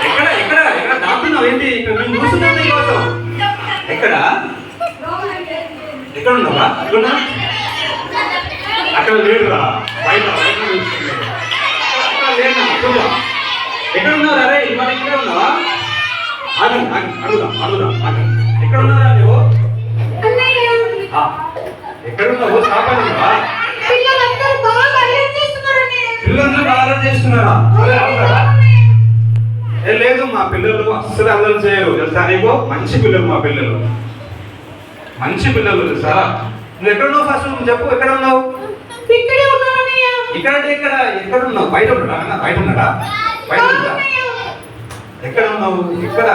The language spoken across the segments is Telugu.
ఎక్కడ ఎక్కడ ఎక్కడ దాక్కున్నావు ఏంటి? ఇక్కడ మేము చూస్తున్నాం నీకోసం. ఎక్కడ ఎక్కడ ఉన్నావా? ఎక్కడున్నా? అక్కడ లేడురా, బయట ఎక్కడ ఉన్నావు? అరే ఇవాళ ఇక్కడ ఉన్నావా? అడుగుదాం అడుగుదాం. ఎక్కడ ఉన్నారా నువ్వు? ఎక్కడ ఉన్నావు? షాప్ ఉన్నావా? పిల్లలు బాగా చేస్తున్నారా? లేదు, మా పిల్లలు అస్సలు అల్లరి చేయరు తెలుసా నీకు? మంచి పిల్లలు మా పిల్లలు, మంచి పిల్లలు తెలుసా? నువ్వు ఎక్కడ ఉన్నావు? ఫస్ట్ నువ్వు చెప్పు, ఎక్కడ ఉన్నావు? ఇక్కడ అంటే ఇక్కడ ఎక్కడ ఉన్నావు? బయట ఉన్నాడా? బయట ఉన్నాడా? బయట ఉన్నాడా? ఎక్కడ ఉన్నావు? ఇక్కడ.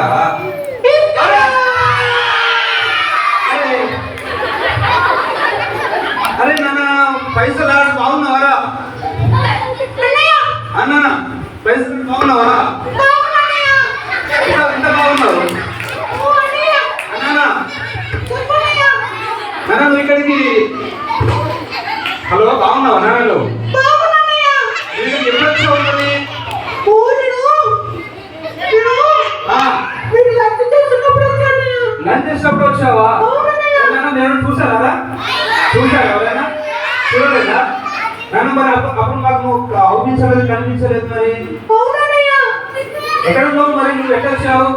అరే నాన్న, పైసలు బాగున్నావారా? అన్న పైసలు బాగున్నావా? ఎంత బాగున్నావు అన్నా? నాన్న నువ్వు ఇక్కడికి. హలో, బాగున్నావా నాన్నలు? ఎప్పుడు వచ్చావు? లంచ్ చేసినప్పుడు వచ్చావా? నేను చూసారా? చూసారా ఎవరైనా? చూడలేదా నాన్న? మరి అప్పుడు మాకు నువ్వు అవుపించలేదు, కనిపించలేదు. మరి ఎక్కడ ఉన్నావు? మరి నువ్వు ఎక్కడ వచ్చావు?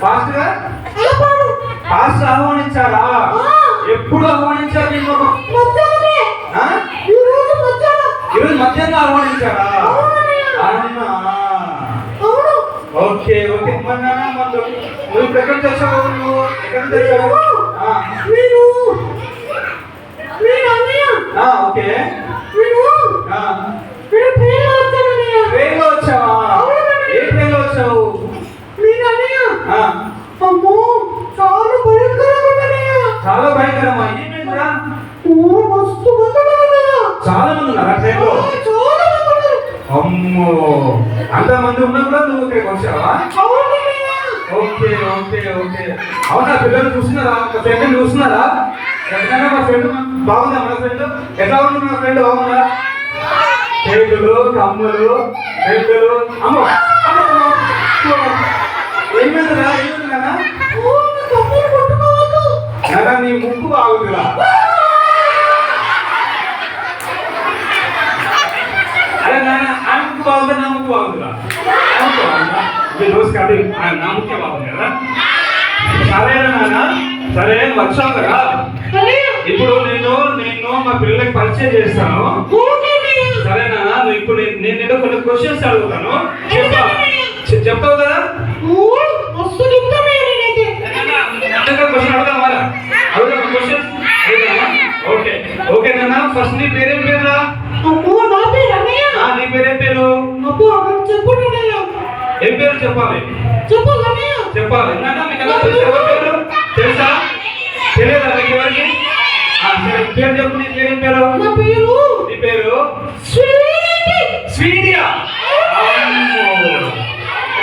ఫాస్ట్ గా ఫాస్ట్ ఆహ్వానించారా? ఎప్పుడు ఆహ్వానించారు నిన్ను? ఈరోజు మధ్యాహ్నం ఆహ్వానించారా? Okay okay. మరి నాన్న నువ్వు ఇప్పుడు ఎక్కడ తెచ్చావు? నువ్వు ఎక్కడ తెచ్చావు? ఓకే, ట్రైన్లో వచ్చావా? ఏ ట్రైన్లో వచ్చావు? అమ్మో, చాలా భయంకరంగా. చాలా భయంకరమా? ఏమైందిరా? చాలా మంది ఉన్నారా ట్రైన్లో? అమ్మో, అంతమంది ఉన్నా కూడా నువ్వు ఇక్కడికి వచ్చావా? Okay okay okay. అవునా? పిల్లలు చూస్తున్నారా? మా ఫ్రెండ్ చూస్తున్నారా? ఎట్లా మా ఫ్రెండ్ బాగుందా? మన ఫ్రెండ్ ఎట్లా ఉంది? మా ఫ్రెండ్ బాగుందా? చేతులు, కమ్ములు, చేతులు. అమ్మో ఏమైందిరా? ఏమైందిరా? నీ ముక్కు బాగుందిరా. అరే నాన్న, ఆ ముక్కు బాగుందా? నా ముక్కు బాగుందిరా? రోజు కాదు, నా ముక్కే బాగుంది కదా. సరేనా నాన్న? సరే, వచ్చావు కదా. ఇప్పుడు నేను మా పిల్లలకి పరిచయం చేస్తాను. సరేనా? ఇప్పుడు నేను కొన్ని క్వశ్చన్స్ అడుగుతాను, చెప్తావు కదా? ఓకే ఓకే నాన్న. ఫస్ట్ నీ పేరేం పేరురా? నీ పేరేం పేరు? ఏం పేరు చెప్పాలి? చెప్పాలి నాన్న. మీకు ఎలా తెలుసు? ఎవరి పేరు తెలుసా? తెలియదా మీకు ఎవరికి? సరే, పేరు చెప్పు. నీ పేరేం పేరు? నీ పేరు స్వీటియా?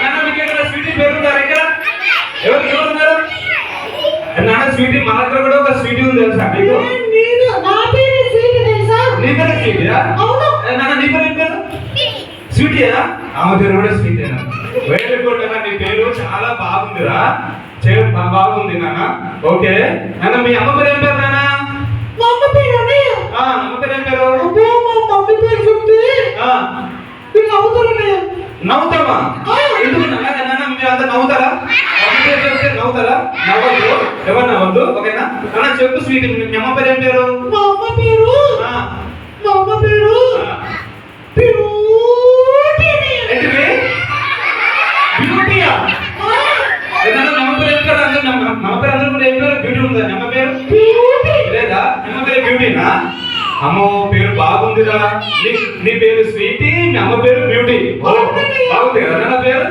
నాన్న మీకు ఎక్కడ స్వీటీ పేరు ఉన్నారు? ఇక్కడ ఎవరికి ఎవరున్నారు నాన్న? స్వీటీ, మా దగ్గర కూడా ఒక స్వీటీ ఉంది తెలుసా మీకు? నీ పేరు స్వీటీయా? నాన్న నీ పేరు ఏం పేరు? స్వీటీయా? ఆమె పేరు కూడా స్వీటీనా? వెరీ గుడ్ అన్న. నీ పేరు చాలా బాగుందిరా, బాగుంది నాన్న. ఓకే నాన్న, మీ అమ్మ పేరు ఏం పేరు నాన్న? అమ్మ పేరు ఏం పేరు? నవ్వుతావా? ఎందుకు నాన్న? మీరు అందరు నవ్వుతారా? అమ్మ పేరు చెప్తే నవ్వుతారా? నవ్వద్దు, ఎవరు నవ్వద్దు. ఓకేనా నాన్న? చెప్పు స్వీటీ, మీ అమ్మ పేరు ఏం పేరు? బ్యూటీయా? బ్యూటీ ఉందా? అమ్మ పేరు లేదా? అమ్మ పేరు బ్యూటీనా? అమ్మో, పేరు బాగుందిరా. నీ పేరు స్వీటీ, మీ అమ్మ పేరు బ్యూటీ. బాగుంది కదా నాన్న పేరు?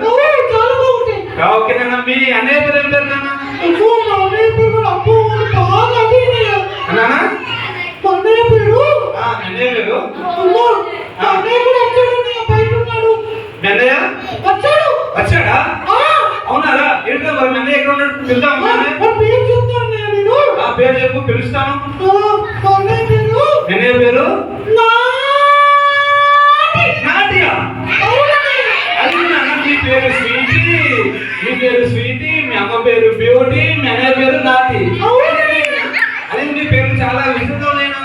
ఓకే నాన్న. మీ అన్నయ్య పేరు ఏం పేరు నాన్న? అన్నయ్య పేరు వచ్చాడా? అవునారా? ఏంటో మరి అన్నయ్య ఎక్కడ ఉన్నాడు? పిలుద్దాం. పేరు చెప్పు, పిలుస్తాను. అన్నయ్య పేరు అది నాన్న మీ పేరు స్వీటీ, మీ పేరు స్వీటీ, మీ అమ్మ పేరు బ్యూటీ, మీ అన్నయ్య పేరు నాటి. అది మీ పేరు చాలా విధంగా ఉన్నాయినా.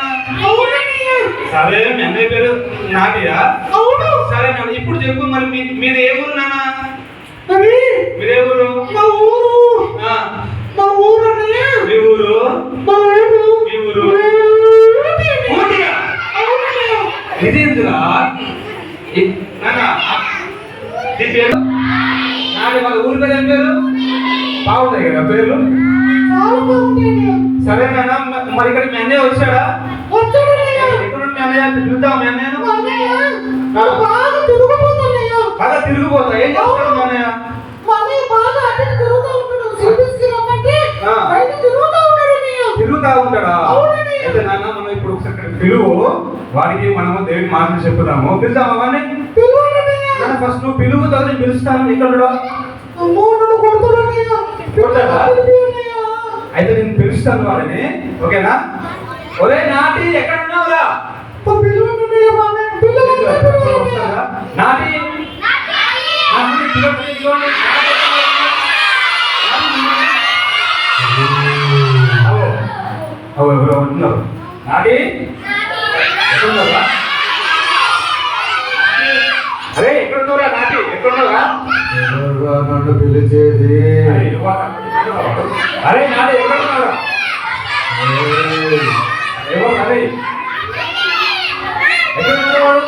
సరే మీ అన్నయ్య పేరు నాటియా? సరే నాన్న ఇప్పుడు చెప్పు మరి మీరు ఏ ఊరు నాన్న? మీరే ఊరు? ఆ, మీ ఊరు? మీ ఊరు ఊటియా? ఇదేందురా నాన్న నీ పేరు నాది, వాళ్ళ ఊరి పేరు ఏం పేరు? బాగుంటాయి కదా పేర్లు. సరే నాన్న మరి ఇక్కడ మీ అన్నయ్య వచ్చాడా? ఎక్కడ మీ అన్నయ్య పిలుద్దాం. మీ అన్నయ్య బాగా తిరిగిపోతా. ఏం చేస్తాడు మీ అన్నయ్య? తిరుగుతా ఉంటాడా? అయితే నాన్న మనం ఇప్పుడు ఒకసారి పిలువు, వాడికి మనము దేవుడి మాటలు చెప్పుదాము. పిలుద్దామా వాడిని? ఫస్ట్ నువ్వు పిలువు, తర్వాత నేను పిలుస్తాను. ఇక్కడ అయితే నేను పిలుస్తాను వాడిని, ఓకేనా? ఒరే నాటి ఎక్కడ ఉన్నావురా? నాటి ఎవరో ఉన్నారు. నాటి ఎక్కడున్నారా? అరే ఎక్కడున్నారా నాటి? ఎక్కడున్నారా? నన్ను పిలిచేది? అరే నాటి ఎక్కడున్నారా? ఎవరు? అరే ఎక్కడున్నాడు?